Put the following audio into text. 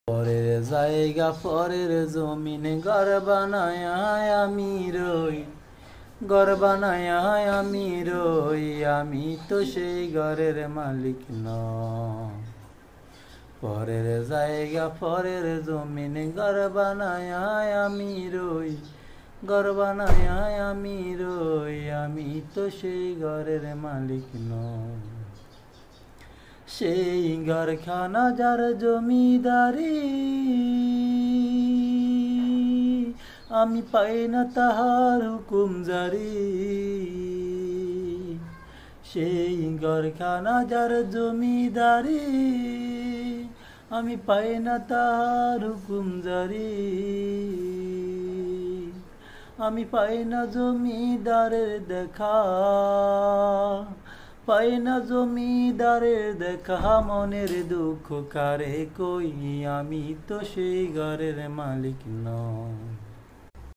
পরের জায়গা পরের জমিন ঘর বানায় আমি রই, ঘর বানায় আমি রই, আমি তো সেই ঘরের মালিক নই। পরের জায়গা পরের জমিন ঘর বানায় আমি রই, ঘর বানায় আমি রই, আমি তো সেই ঘরের মালিক নই। সেই ঘরখানা যার জমিদারি, আমি পাই না তাহার হুকুম জারি। সেই ঘরখানা যার জমিদারি, আমি পাই না তাহার হুকুম জারি। আমি পাই না জমিদারের দেখা, পাই না জমিদারের দেখা, মনের দুঃখ কারে কই, আমি তো সেই ঘরের মালিক নই।